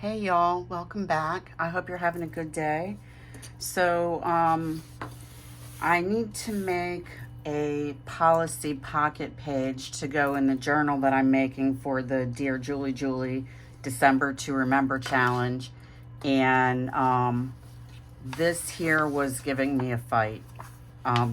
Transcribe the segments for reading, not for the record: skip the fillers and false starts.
Hey y'all, welcome back. I hope you're having a good day. So I need to make a policy pocket page to go in the journal that I'm making for the Dear Julie December to Remember challenge. And this here was giving me a fight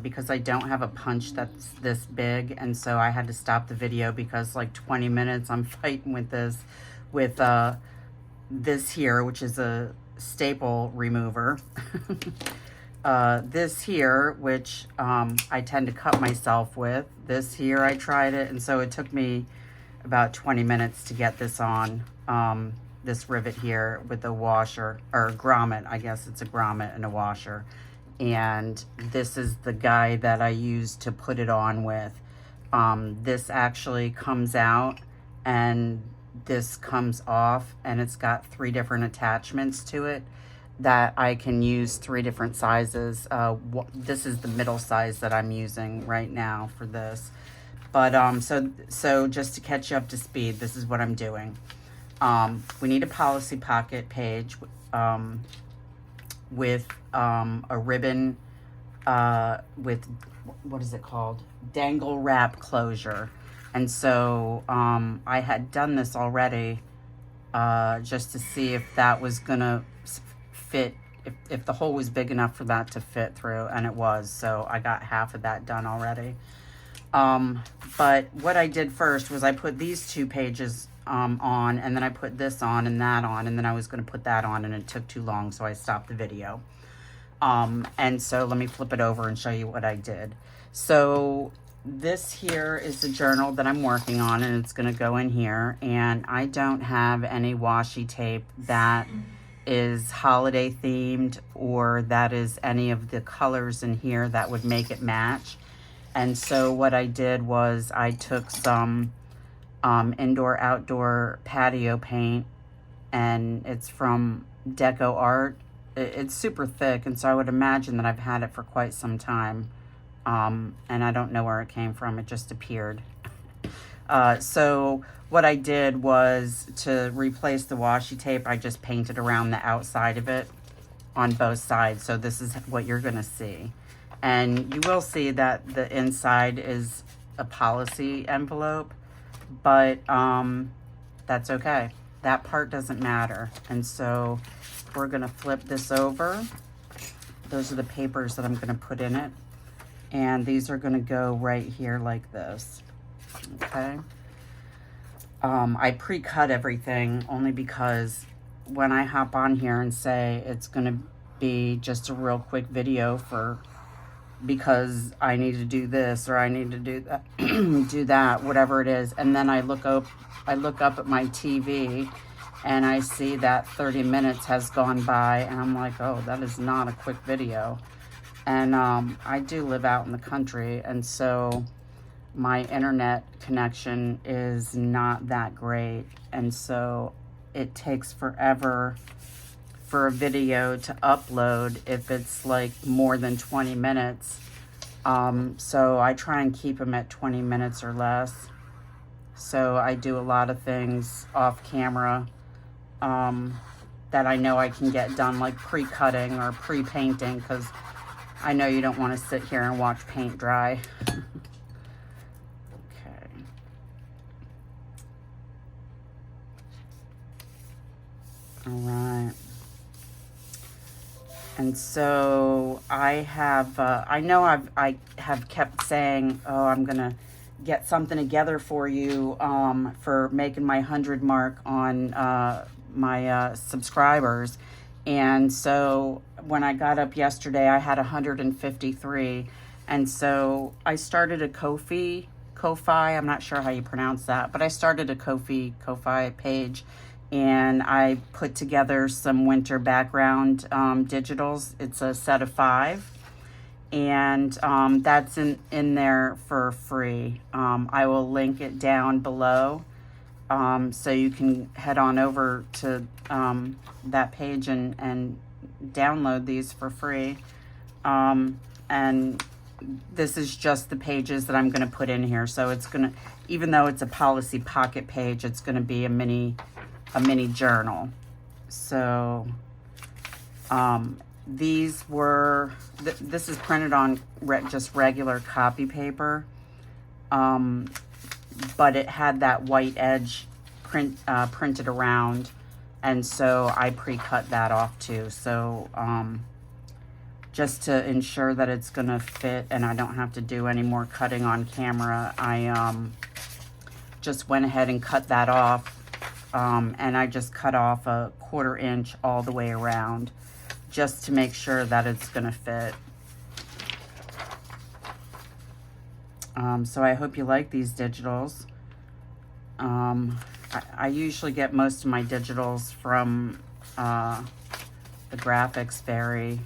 because I don't have a punch that's this big, and so I had to stop the video because like 20 minutes I'm fighting with this here, which is a staple remover. This here, which I tend to cut myself with. This here, I tried it, and so it took me about 20 minutes to get this on. This rivet here with a washer, or grommet, I guess it's a grommet and a washer. And this is the guy that I use to put it on with. This actually comes out and this comes off, and it's got 3 different attachments to it that I can use 3 different sizes. This is the middle size that I'm using right now for this. But so just to catch you up to speed, this is what I'm doing. We need a policy pocket page with a ribbon with, what is it called? Dangle wrap closure. And so I had done this already just to see if that was gonna fit, if the hole was big enough for that to fit through, and it was. So I got half of that done already. But what I did first was I put these 2 pages on, and then I put this on and that on, and then I was going to put that on, and it took too long, so I stopped the video. And so let me flip it over and show you what I did. So this here is the journal that I'm working on, and it's going to go in here, and I don't have any washi tape that is holiday themed or that is any of the colors in here that would make it match. And so what I did was I took some indoor outdoor patio paint, and it's from Deco Art. It's super thick, and so I would imagine that I've had it for quite some time, and I don't know where it came from. It just appeared. So what I did was, to replace the washi tape, I just painted around the outside of it on both sides. So this is what you're going to see. And you will see that the inside is a policy envelope, but that's okay. That part doesn't matter. And so we're going to flip this over. Those are the papers that I'm going to put in it. And these are going to go right here like this. Okay. I pre-cut everything only because when I hop on here and say it's going to be just a real quick video because I need to do this or I need to do that, do that, whatever it is, and then I look up at my TV and I see that 30 minutes has gone by, and I'm like, oh, that is not a quick video. And I do live out in the country, and so my internet connection is not that great, and so it takes forever for a video to upload if it's like more than 20 minutes. So I try and keep them at 20 minutes or less. So I do a lot of things off camera that I know I can get done, like pre-cutting or pre-painting, because I know you don't want to sit here and watch paint dry. Okay. All right. And so I have, I know I have kept saying, oh, I'm going to get something together for you for making my 100 mark on my subscribers. And so when I got up yesterday, I had 153. And so I started a Ko-fi, I'm not sure how you pronounce that, but I started a Ko-fi page. And I put together some winter background digitals. It's a set of 5. And that's in there for free. I will link it down below. So you can head on over to that page and download these for free. And this is just the pages that I'm going to put in here. So it's going to, even though it's a policy pocket page, it's going to be a mini journal. So these were, this is printed on just regular copy paper, but it had that white edge printed around, and so I pre-cut that off too. So just to ensure that it's gonna fit and I don't have to do any more cutting on camera, I just went ahead and cut that off, and I just cut off a 1/4 inch all the way around, just to make sure that it's gonna fit. So I hope you like these digitals. I usually get most of my digitals from the Graphics Fairy,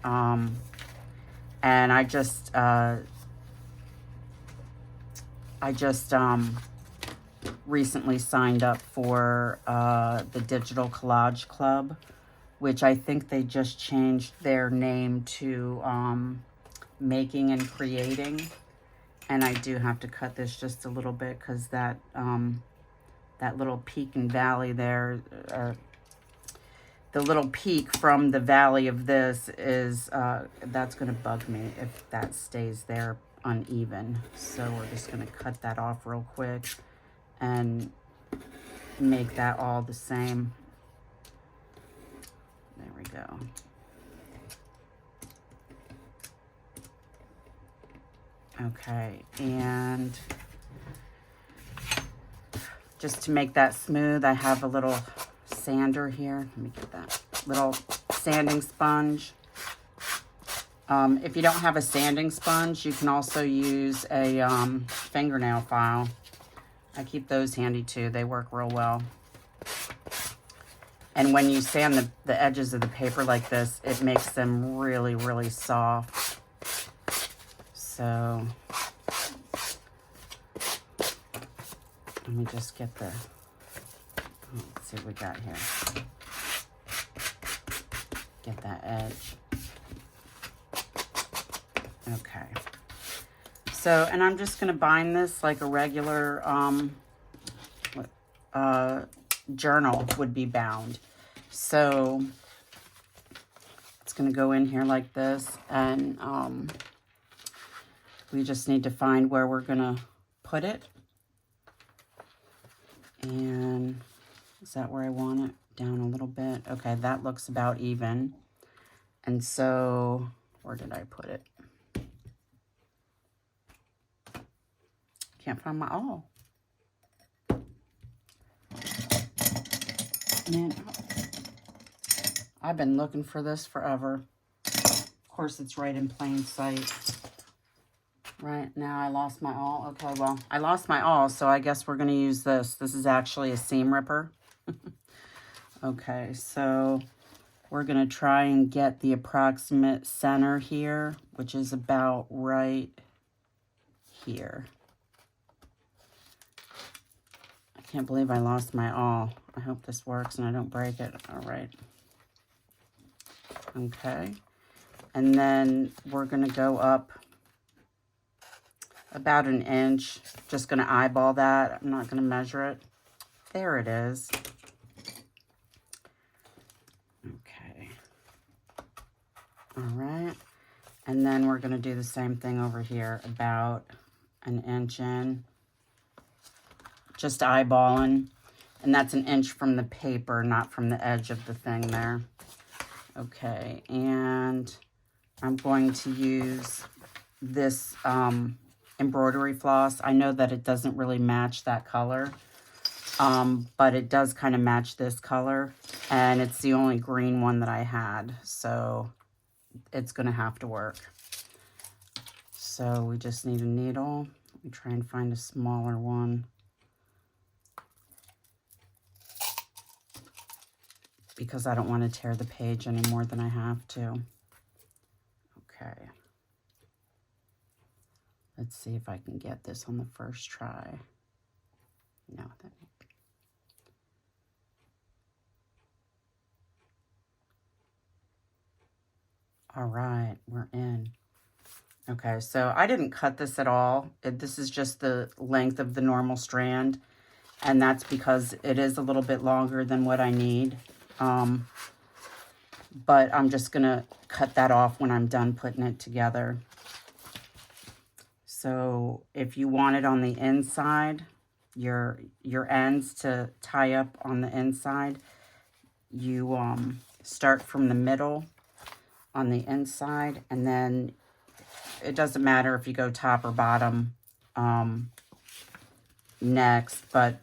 and I just recently signed up for the Digital Collage Club, which I think they just changed their name to Making and Creating. And I do have to cut this just a little bit because that little peak and valley there, the little peak from the valley of this is, that's going to bug me if that stays there uneven. So we're just going to cut that off real quick and make that all the same. There we go. Okay, and just to make that smooth, I have a little sander here. Let me get that little sanding sponge. If you don't have a sanding sponge, you can also use a fingernail file. I keep those handy too. They work real well. And when you sand the edges of the paper like this, it makes them really, really soft. So let me just get the, let's see what we got here. Get that edge. Okay. So, and I'm just going to bind this like a regular journal would be bound. So it's going to go in here like this, and we just need to find where we're going to put it. And is that where I want it? Down a little bit. Okay, that looks about even. And so, where did I put it? Can't find my awl. Man, I've been looking for this forever. Of course, it's right in plain sight. Right, now I lost my awl. Okay, well, I lost my awl, so I guess we're going to use this. This is actually a seam ripper. Okay, so we're going to try and get the approximate center here, which is about right here. I can't believe I lost my awl. I hope this works and I don't break it. All right. Okay, and then we're going to go up about an inch. Just going to eyeball that. I'm not going to measure it. There it is. Okay. All right. And then we're going to do the same thing over here, about an inch in. Just eyeballing. And that's an inch from the paper, not from the edge of the thing there. Okay. And I'm going to use this embroidery floss. I know that it doesn't really match that color, but it does kind of match this color, and it's the only green one that I had, so it's going to have to work. So we just need a needle. Let me try and find a smaller one, because I don't want to tear the page any more than I have to. Okay. Let's see if I can get this on the first try. No, that. All right, we're in. Okay, so I didn't cut this at all. This is just the length of the normal strand, and that's because it is a little bit longer than what I need. But I'm just going to cut that off when I'm done putting it together. So if you want it on the inside, your ends to tie up on the inside, you start from the middle on the inside, and then it doesn't matter if you go top or bottom next, but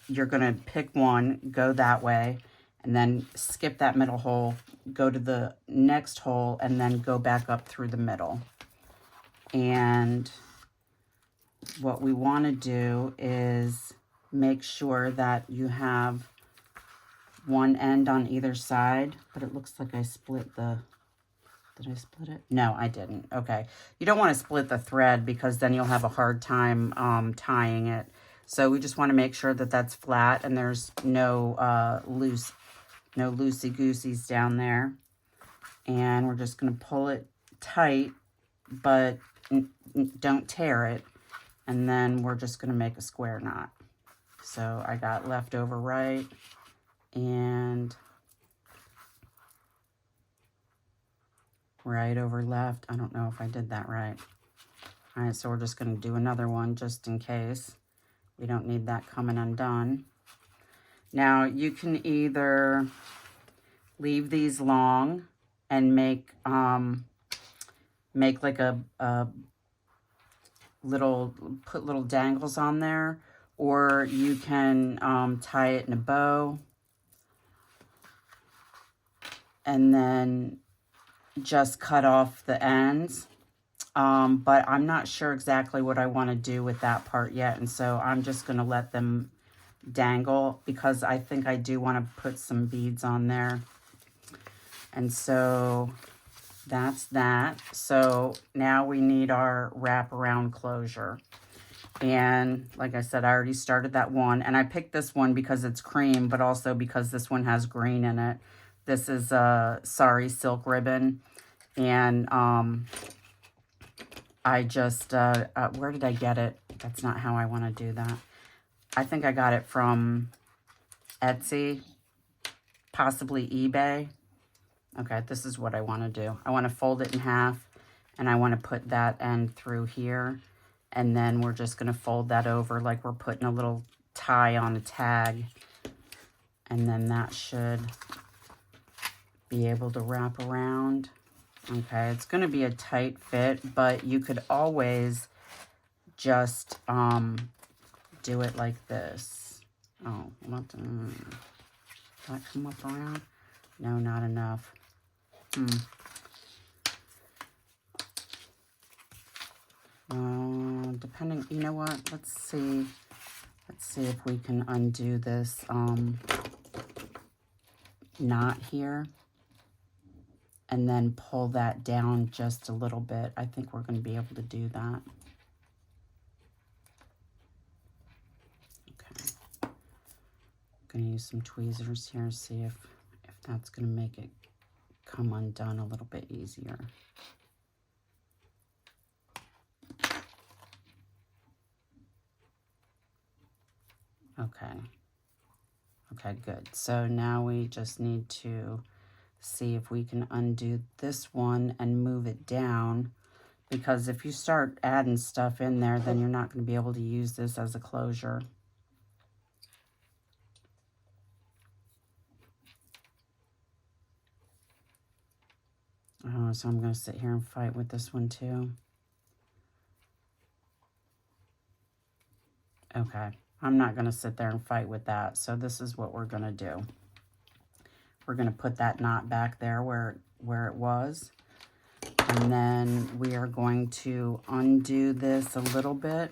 you're going to pick one, go that way, and then skip that middle hole, go to the next hole, and then go back up through the middle. And what we want to do is make sure that you have one end on either side, but it looks like I split the, did I split it? No, I didn't. Okay. You don't want to split the thread because then you'll have a hard time tying it. So we just want to make sure that that's flat and there's no loosey-gooseys down there. And we're just going to pull it tight, but don't tear it. And then we're just going to make a square knot. So I got left over right and right over left. I don't know if I did that right. All right, so we're just going to do another one just in case. We don't need that coming undone. Now, you can either leave these long and make like a put little dangles on there, or you can tie it in a bow and then just cut off the ends. But I'm not sure exactly what I want to do with that part yet, and so I'm just going to let them dangle because I think I do want to put some beads on there. And so that's that. So now we need our wraparound closure. And like I said, I already started that one, and I picked this one because it's cream, but also because this one has green in it. This is a Sari silk ribbon, and I just, where did I get it? That's not how I want to do that. I think I got it from Etsy, possibly eBay. Okay, this is what I want to do. I want to fold it in half, and I want to put that end through here, and then we're just going to fold that over like we're putting a little tie on a tag, and then that should be able to wrap around. Okay, it's going to be a tight fit, but you could always just do it like this. Oh, what? Did that come up around? No, not enough. Depending, you know what? Let's see if we can undo this knot here. And then pull that down just a little bit. I think we're going to be able to do that. Okay. I'm going to use some tweezers here, see if that's going to make it come undone a little bit easier. Okay. Okay, good. So now we just need to see if we can undo this one and move it down, because if you start adding stuff in there, then you're not going to be able to use this as a closure. Oh, so I'm going to sit here and fight with this one too. Okay, I'm not going to sit there and fight with that. So this is what we're going to do. We're going to put that knot back there where it was. And then we are going to undo this a little bit.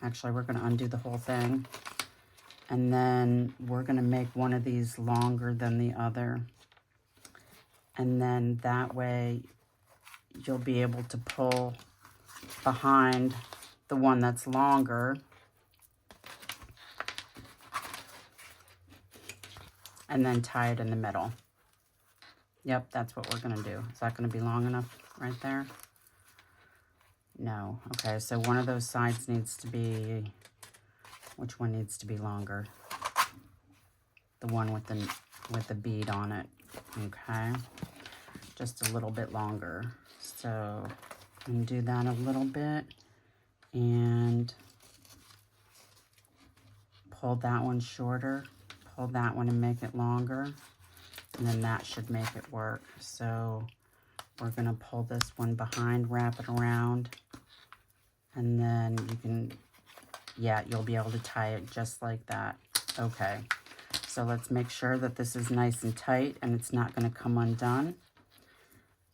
Actually, we're going to undo the whole thing. And then we're going to make one of these longer than the other. And then that way you'll be able to pull behind the one that's longer. And then tie it in the middle. Yep, that's what we're going to do. Is that going to be long enough right there? No. Okay, so one of those sides needs to be... Which one needs to be longer? the one with the bead on it. Okay, just a little bit longer. So I'm gonna do that a little bit and pull that one shorter, pull that one and make it longer, and then that should make it work. So we're gonna pull this one behind, wrap it around, and then you can, yeah, you'll be able to tie it just like that. Okay, so let's make sure that this is nice and tight and it's not gonna come undone.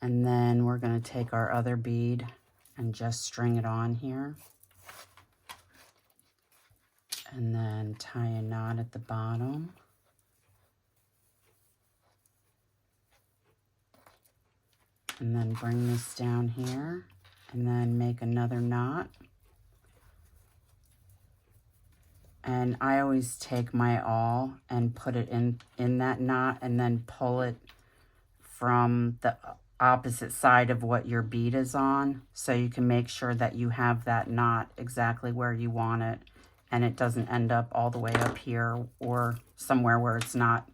And then we're gonna take our other bead and just string it on here. And then tie a knot at the bottom. And then bring this down here and then make another knot. And I always take my awl and put it in that knot and then pull it from the opposite side of what your bead is on, so you can make sure that you have that knot exactly where you want it and it doesn't end up all the way up here or somewhere where it's not,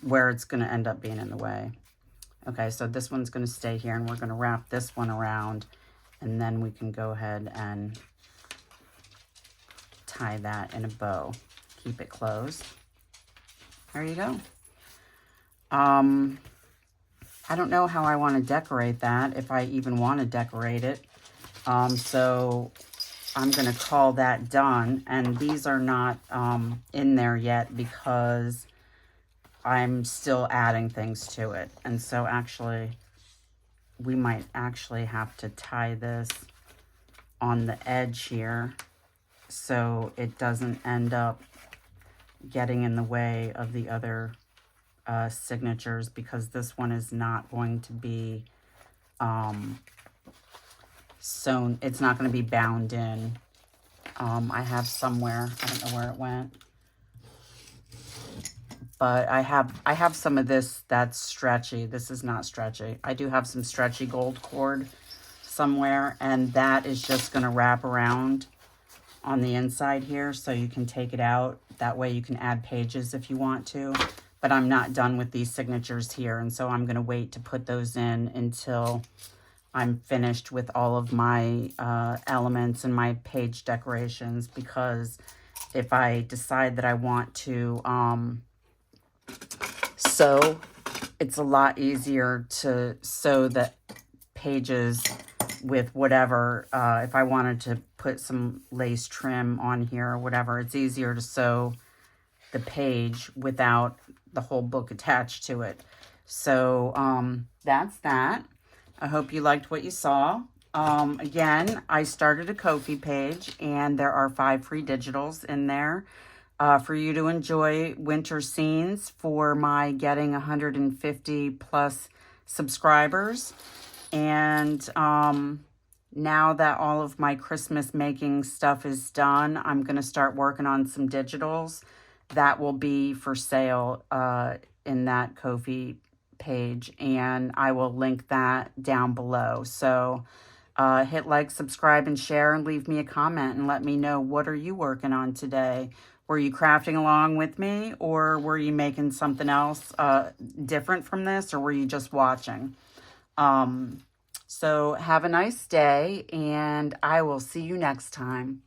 where it's going to end up being in the way. Okay, so this one's going to stay here and we're going to wrap this one around, and then we can go ahead and tie that in a bow. Keep it closed. There you go. I don't know how I want to decorate that, if I even want to decorate it. So I'm going to call that done. And these are not in there yet because I'm still adding things to it. And so actually, we might actually have to tie this on the edge here so it doesn't end up getting in the way of the other signatures, because this one is not going to be sewn. It's not going to be bound in. I have somewhere, I don't know where it went, but I have some of this that's stretchy. This is not stretchy. I do have some stretchy gold cord somewhere, and that is just going to wrap around on the inside here, so you can take it out. That way you can add pages if you want to. But I'm not done with these signatures here, and so I'm going to wait to put those in until I'm finished with all of my elements and my page decorations, because if I decide that I want to sew, it's a lot easier to sew the pages with whatever. If I wanted to put some lace trim on here or whatever, it's easier to sew the page without the whole book attached to it. So that's that. I hope you liked what you saw. Again, I started a Ko-fi page, and there are 5 free digitals in there for you to enjoy winter scenes for my getting 150 plus subscribers. And now that all of my Christmas making stuff is done, I'm going to start working on some digitals that will be for sale in that Ko-fi page, and I will link that down below. So hit like, subscribe, and share, and leave me a comment and let me know, what are you working on today? Were you crafting along with me, or were you making something else different from this, or were you just watching? So have a nice day, and I will see you next time.